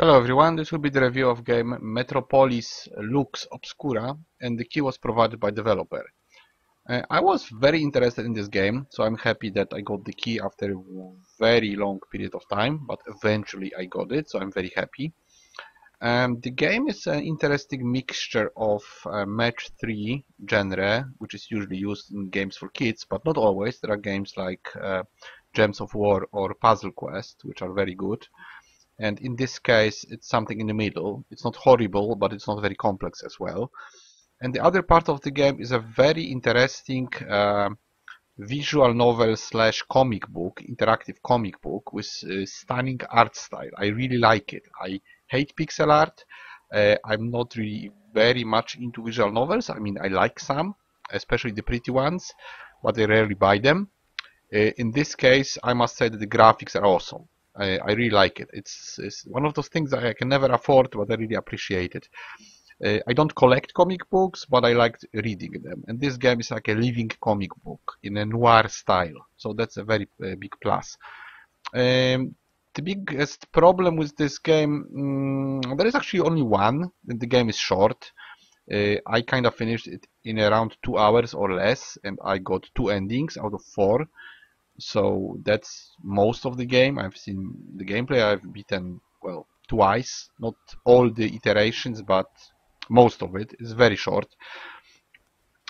Hello everyone, this will be the review of game Metropolis Lux Obscura, and the key was provided by developer. I was very interested in this game, so I'm happy that I got the key after a very long period of time, but eventually I got it, so I'm very happy. The game is an interesting mixture of match 3 genre, which is usually used in games for kids, but not always. There are games like Gems of War or Puzzle Quest, which are very good. And in this case, it's something in the middle. It's not horrible, but it's not very complex as well. And the other part of the game is a very interesting visual novel slash comic book, interactive comic book with stunning art style. I really like it. I hate pixel art. I'm not really very much into visual novels. I mean, I like some, especially the pretty ones, but I rarely buy them. In this case, I must say that the graphics are awesome. I really like it. It's one of those things that I can never afford, but I really appreciate it. I don't collect comic books, but I like reading them. And this game is like a living comic book in a noir style. So that's a very big plus. The biggest problem with this game, there is actually only one. The game is short. I kind of finished it in around 2 hours or less, and I got 2 endings out of 4. So that's most of the game. I've seen the gameplay. I've beaten, well, twice. Not all the iterations, but most of it. It's very short.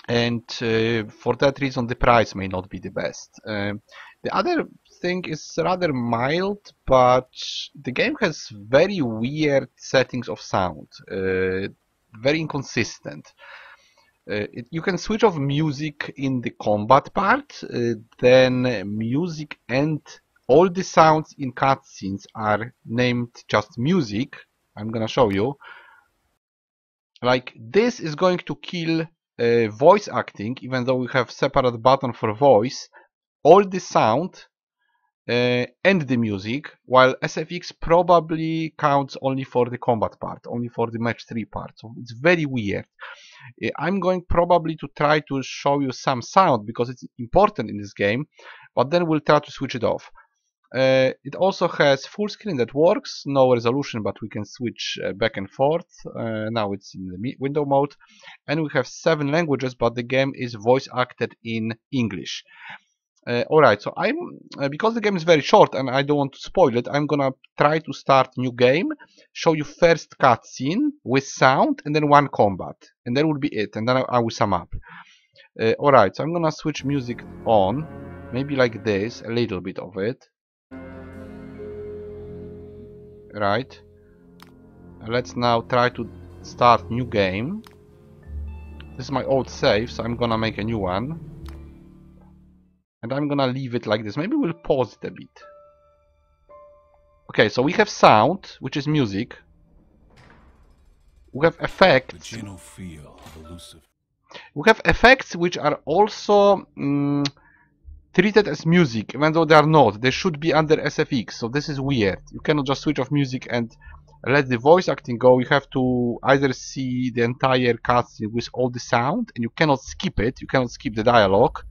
And for that reason, the price may not be the best. The other thing is rather mild, but the game has very weird settings of sound. Very inconsistent. You can switch off music in the combat part, then music and all the sounds in cutscenes are named just music. I'm gonna show you. Like this is going to kill voice acting, even though we have separate button for voice. All the sound and the music, while SFX probably counts only for the combat part, only for the match 3 part. So it's very weird. I'm going probably to try to show you some sound because it's important in this game, but then we'll try to switch it off. It also has full screen that works, no resolution, but we can switch back and forth. Now it's in the window mode, and we have 7 languages, but the game is voice acted in English. Alright, so because the game is very short and I don't want to spoil it, I'm gonna try to start new game, show you first cutscene with sound and then 1 combat, and that will be it, and then I will sum up. Alright, so I'm gonna switch music on, maybe like this, a little bit of it. Right. Let's now try to start new game. This is my old save, so I'm gonna make a new one. And I'm gonna leave it like this. Maybe we'll pause it a bit. Okay, so we have sound, which is music. We have effects. We have effects which are also treated as music, even though they are not. They should be under SFX, so this is weird. You cannot just switch off music and let the voice acting go. You have to either see the entire cutscene with all the sound, and you cannot skip it. You cannot skip the dialogue.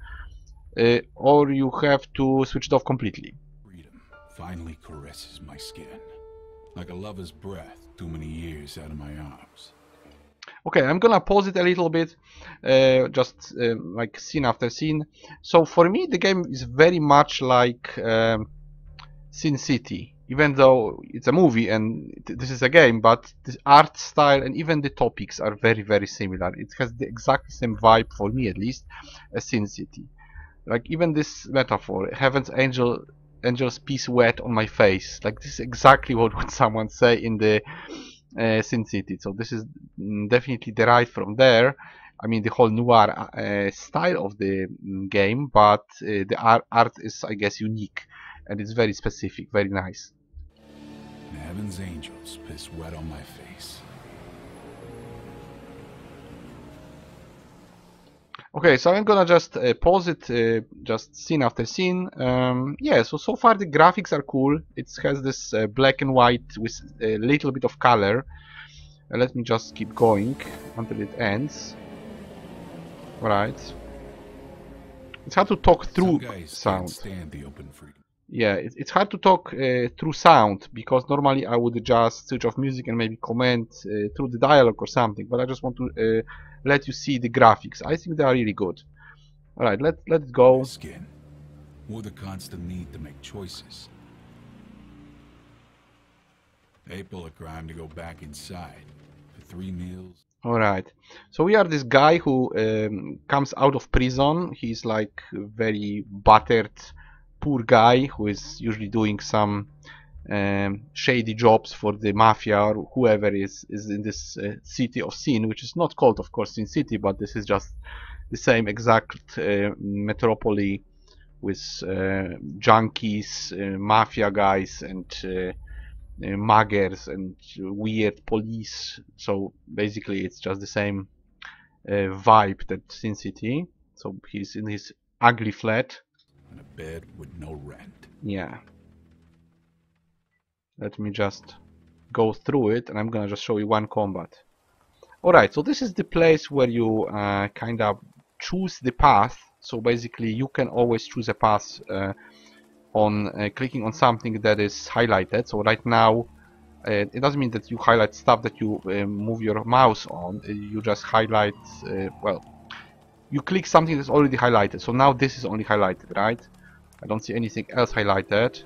Or you have to switch it off completely. Freedom finally caresses my skin, like a lover's breath too many years out of my arms. Okay, I'm gonna pause it a little bit, just like scene after scene. So for me, the game is very much like Sin City, even though it's a movie and this is a game, but the art style and even the topics are very, very similar. It has the exact same vibe, for me at least, as Sin City. Like even this metaphor, heaven's angel's piece wet on my face. Like this is exactly what would someone say in the Sin City. So this is definitely derived from there. I mean the whole noir style of the game, but the art is, I guess, unique and it's very specific, very nice. Heaven's angels piss wet on my face. Okay, so I'm gonna just pause it, just scene after scene. Yeah, so far the graphics are cool. It has this black and white with a little bit of color. Let me just keep going until it ends. Alright. It's hard to talk through sound. Stand the open freedom. Yeah, it's hard to talk through sound, because normally I would just switch off music and maybe comment through the dialogue or something, but I just want to let you see the graphics. I think they are really good. Alright, let's My go. skin, or the constant need to make choices. April a crime to go back inside for 3 meals. Alright, so we are this guy who comes out of prison. He's like a very battered, poor guy who is usually doing some shady jobs for the mafia or whoever is in this city of Sin, which is not called, of course, Sin City, but this is just the same exact metropolis with junkies, mafia guys, and muggers and weird police. So basically, it's just the same vibe that Sin City. So he's in his ugly flat. In a bed with no rent. Yeah. Let me just go through it, and I'm gonna just show you one combat. Alright, so this is the place where you kind of choose the path. So basically you can always choose a path on clicking on something that is highlighted. So right now it doesn't mean that you highlight stuff that you move your mouse on. You just highlight, well, you click something that's already highlighted. So now this is only highlighted, right? I don't see anything else highlighted.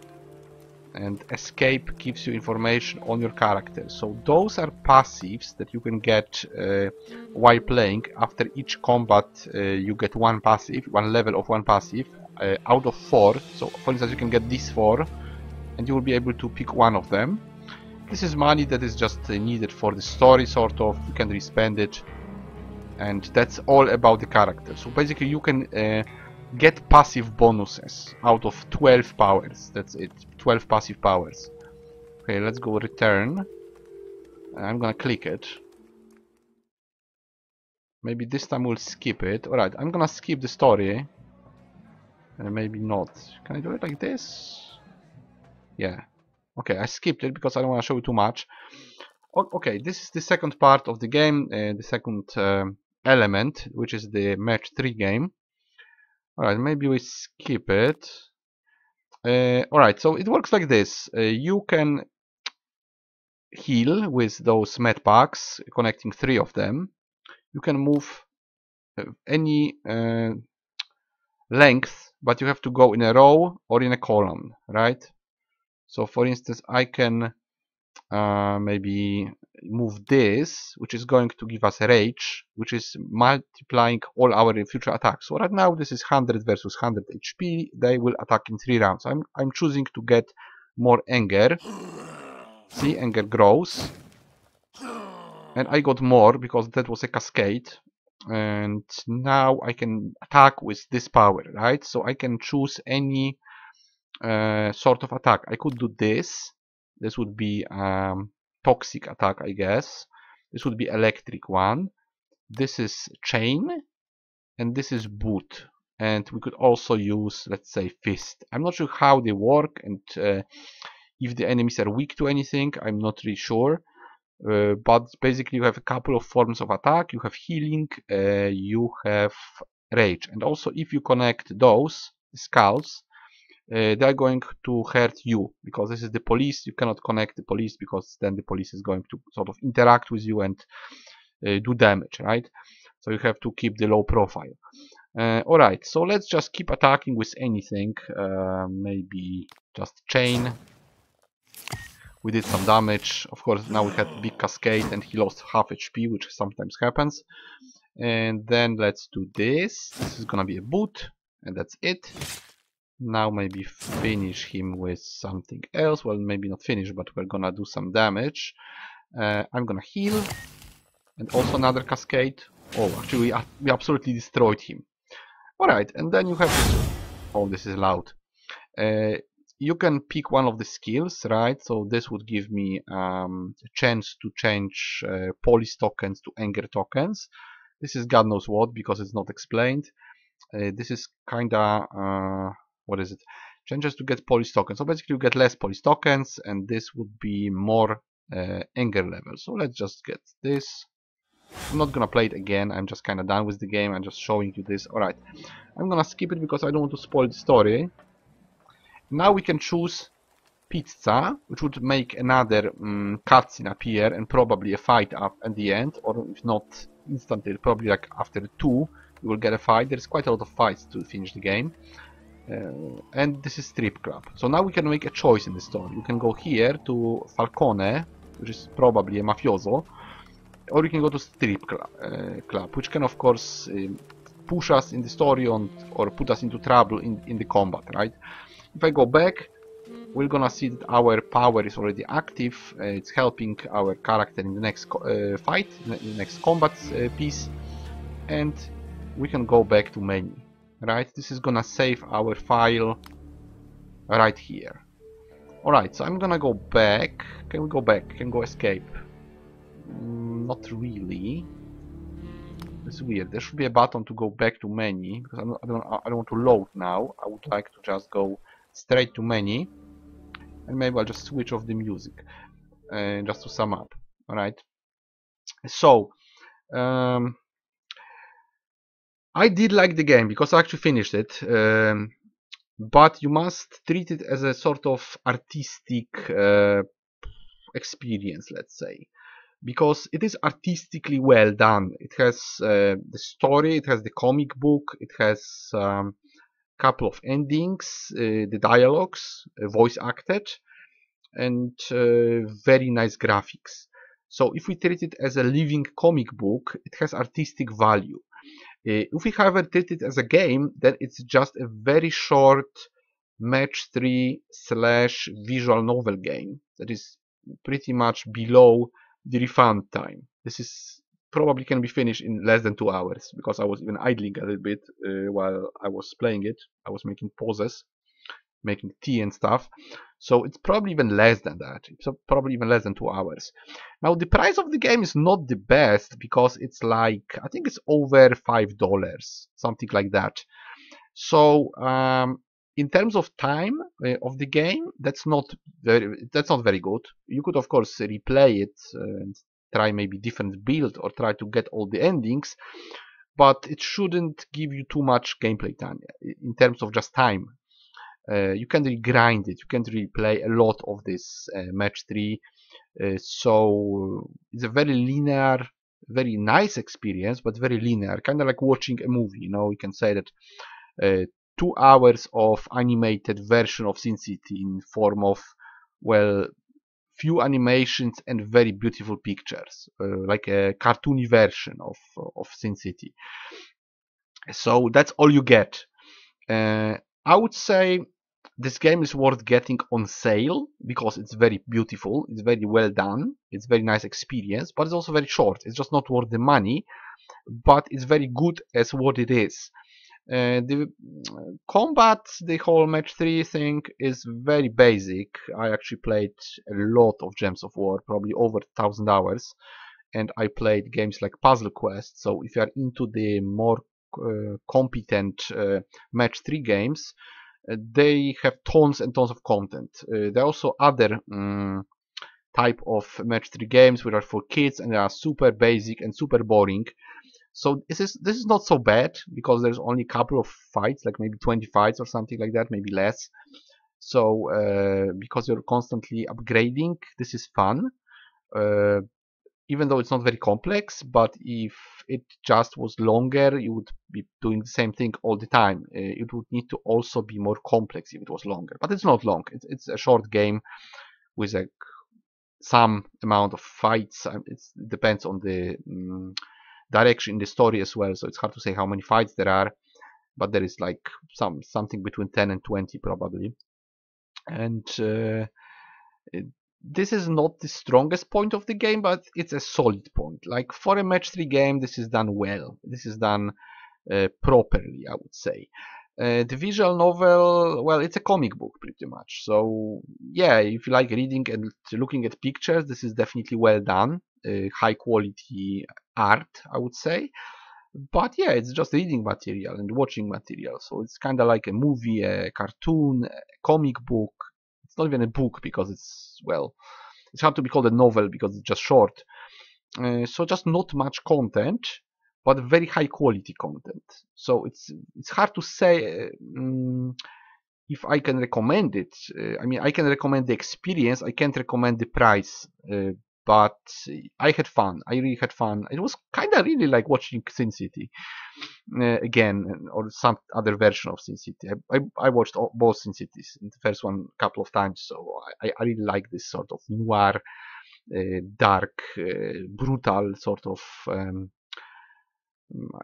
And escape gives you information on your character. So those are passives that you can get while playing. After each combat you get one passive, one level of one passive out of 4. So for instance you can get these 4 and you will be able to pick one of them. This is money that is just needed for the story, sort of. You can respend it, and that's all about the character. So basically you can get passive bonuses out of 12 powers. That's it, 12 passive powers. Okay, let's go return. I'm gonna click it. Maybe this time we'll skip it. Alright, I'm gonna skip the story. Maybe not. Can I do it like this? Yeah. Okay, I skipped it because I don't want to show you too much. Okay, this is the second part of the game, the second element, which is the match 3 game. Alright, maybe we skip it. Alright, so it works like this. You can heal with those med packs, connecting 3 of them. You can move any length, but you have to go in a row or in a column, right? So for instance, I can maybe move this, which is going to give us a rage, which is multiplying all our future attacks. So right now this is 100 versus 100 HP. They will attack in 3 rounds. I'm choosing to get more anger. See, anger grows, and I got more because that was a cascade. And now I can attack with this power, right? So I can choose any sort of attack. I could do this. This would be toxic attack, I guess. This would be electric one. This is chain, and this is boot. And we could also use, let's say, fist. I'm not sure how they work, and if the enemies are weak to anything, I'm not really sure. But basically you have a couple of forms of attack. You have healing, you have rage. And also if you connect those skulls, they are going to hurt you, because this is the police. You cannot connect the police, because then the police is going to sort of interact with you and do damage, right? So you have to keep the low profile. Alright, so let's just keep attacking with anything. Maybe just chain. We did some damage. Of course, now we had big cascade and he lost half HP, which sometimes happens. And then let's do this. This is gonna be a boot, and that's it. Now maybe finish him with something else. Well, maybe not finish, but we're gonna do some damage. I'm gonna heal, and also another cascade. Oh, actually we absolutely destroyed him. Alright, and then you have this. Oh, this is loud. You can pick one of the skills, right? So this would give me a chance to change police tokens to anger tokens. This is God knows what, because it's not explained. This is kinda what is it? Changes to get police tokens. So basically you get less police tokens, and this would be more anger level. So let's just get this. I'm not gonna play it again. I'm just kinda done with the game. I'm just showing you this. Alright, I'm gonna skip it because I don't want to spoil the story. Now we can choose pizza, which would make another cutscene appear and probably a fight up at the end, or if not instantly, probably like after 2 you will get a fight. There's quite a lot of fights to finish the game. And this is Strip Club. So now we can make a choice in the story. You can go here to Falcone, which is probably a mafioso, or you can go to Strip Club, which can of course push us in the story or put us into trouble in the combat, right? If I go back, we're gonna see that our power is already active. It's helping our character in the next fight, in the next combat piece, and we can go back to menu, right? This is gonna save our file right here. Alright, so I'm gonna go back. Can we go back? Can go escape? Not really. It's weird. There should be a button to go back to menu, because I don't want to load now. I would like to just go straight to menu, and maybe I'll just switch off the music, just to sum up. Alright. So I did like the game because I actually finished it, but you must treat it as a sort of artistic experience, let's say, because it is artistically well done. It has the story, it has the comic book, it has a couple of endings, the dialogues, voice acted, and very nice graphics. So if we treat it as a living comic book, it has artistic value. If we however treat it as a game, then it's just a very short match 3 / visual novel game that is pretty much below the refund time. This is probably can be finished in less than 2 hours, because I was even idling a little bit while I was playing it. I was making pauses, making tea and stuff. So it's probably even less than that. It's probably even less than 2 hours. Now the price of the game is not the best, because it's like, I think it's over $5, something like that. So in terms of time of the game, that's not very good. You could of course replay it and try maybe different build, or try to get all the endings, but it shouldn't give you too much gameplay time in terms of just time. You can't really grind it, you can't really play a lot of this match 3, so it's a very linear, very nice experience, but very linear, kind of like watching a movie. You know, you can say that 2 hours of animated version of Sin City in form of, well, few animations and very beautiful pictures, like a cartoony version of Sin City. So that's all you get. I would say this game is worth getting on sale, because it's very beautiful, it's very well done, it's very nice experience, but it's also very short. It's just not worth the money, but it's very good as what it is. The combat, the whole match 3 thing is very basic. I actually played a lot of Gems of War, probably over 1,000 hours, and I played games like Puzzle Quest. So if you are into the more competent match 3 games, they have tons and tons of content. There are also other type of match 3 games which are for kids, and they are super basic and super boring. So this is not so bad, because there's only a couple of fights, like maybe 20 fights or something like that, maybe less. So because you're constantly upgrading, this is fun. Even though it's not very complex, but if it just was longer, you would be doing the same thing all the time. It would need to also be more complex if it was longer, but it's not long. It's a short game with some amount of fights. It depends on the direction in the story as well, so it's hard to say how many fights there are, but there is like something between 10 and 20 probably. And this is not the strongest point of the game, but it's a solid point. Like for a match 3 game, this is done well. This is done properly, I would say. The visual novel, well, it's a comic book pretty much. So yeah, if you like reading and looking at pictures, this is definitely well done. High quality art, I would say. But yeah, it's just reading material and watching material. So it's kind of like a movie, a cartoon, a comic book. It's not even a book, because it's, well, it's hard to be called a novel because it's just short. So just not much content, but very high quality content. So it's hard to say if I can recommend it, I mean, I can recommend the experience. I can't recommend the price, but I had fun. I really had fun. It was kind of really like watching Sin City again, or some other version of Sin City. I watched both Sin Cities, the first one a couple of times, so I really like this sort of noir, dark, brutal sort of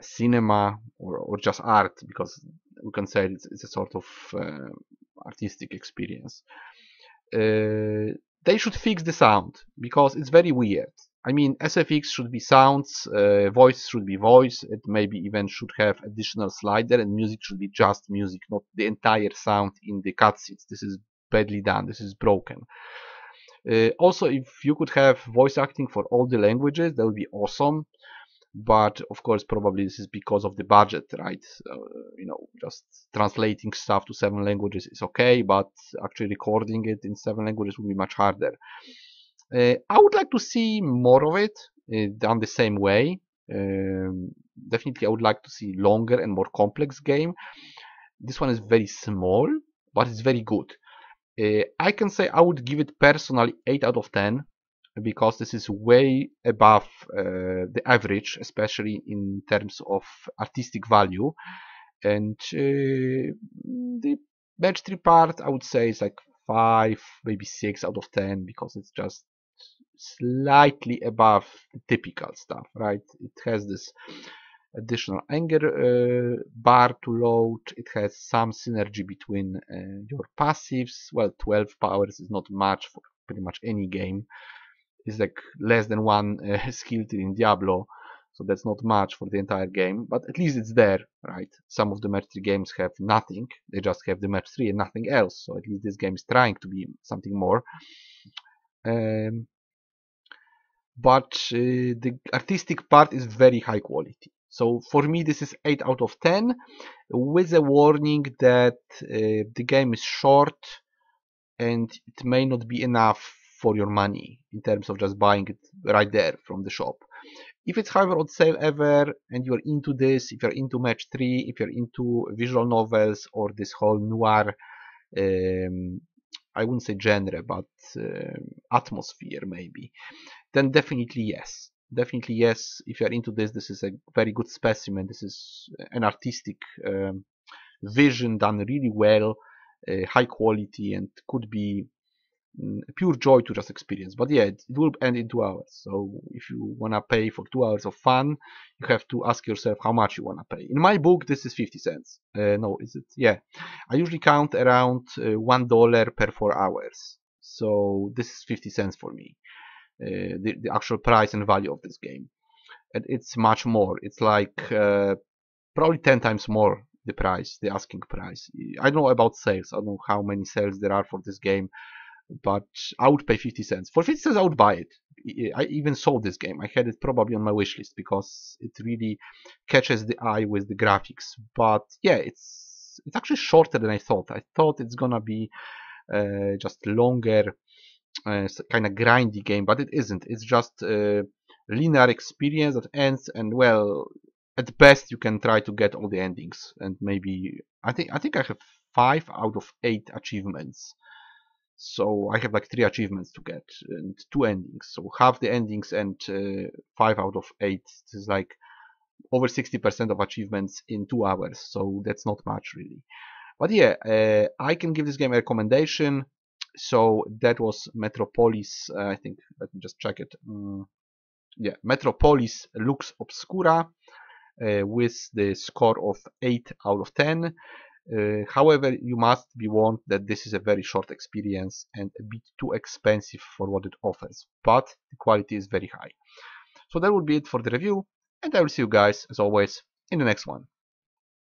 cinema, or just art, because we can say it's a sort of artistic experience. They should fix the sound because it's very weird. I mean, SFX should be sounds, voice should be voice, it maybe even should have additional slider, and music should be just music, not the entire sound in the cutscenes. This is badly done, this is broken. Also, if you could have voice acting for all the languages, that would be awesome. But of course, probably this is because of the budget, right? You know, just translating stuff to 7 languages is okay, but actually recording it in 7 languages would be much harder. I would like to see more of it done the same way. Definitely, I would like to see longer and more complex game. This one is very small, but it's very good. I can say I would give it personally 8 out of 10 because this is way above the average, especially in terms of artistic value. And the match 3 part, I would say, is like 5, maybe 6 out of 10 because it's just slightly above the typical stuff, right? It has this additional anger bar to load. It has some synergy between your passives. Well, 12 powers is not much for pretty much any game. It's like less than one skill tree in Diablo, so that's not much for the entire game, but at least it's there, right? Some of the match 3 games have nothing, they just have the match 3 and nothing else, so at least this game is trying to be something more. But the artistic part is very high quality. So for me, this is 8 out of 10, with a warning that the game is short and it may not be enough for your money in terms of just buying it right there from the shop. If it's however on sale ever and you're into this, if you're into match 3, if you're into visual novels or this whole noir, I wouldn't say genre, but atmosphere maybe, then definitely yes. Definitely yes. If you're into this, this is a very good specimen. This is an artistic vision done really well, high quality, and could be a pure joy to just experience. But yeah, it will end in 2 hours. So if you wanna pay for 2 hours of fun, you have to ask yourself how much you wanna pay. In my book, this is 50 cents. No, is it? Yeah, I usually count around $1 per 4 hours. So this is 50 cents for me. The actual price and value of this game, and it's much more. It's like probably 10 times more the price, the asking price. I don't know about sales. I don't know how many sales there are for this game, but I would pay 50 cents. For 50 cents, I would buy it. I even sold this game. I had it probably on my wish list because it really catches the eye with the graphics. But yeah, it's actually shorter than I thought. I thought it's gonna be just longer, kind of grindy game, but it isn't. It's just a linear experience that ends, and well, at best you can try to get all the endings, and maybe I think I have 5 out of 8 achievements. So I have like 3 achievements to get and 2 endings. So half the endings and 5 out of 8. This is like over 60% of achievements in 2 hours. So that's not much really. But yeah, I can give this game a recommendation. So that was Metropolis. I think, let me just check it. Yeah, Metropolis Lux Obscura with the score of 8 out of 10. However, you must be warned that this is a very short experience and a bit too expensive for what it offers, but the quality is very high. So that would be it for the review, and I will see you guys, as always, in the next one.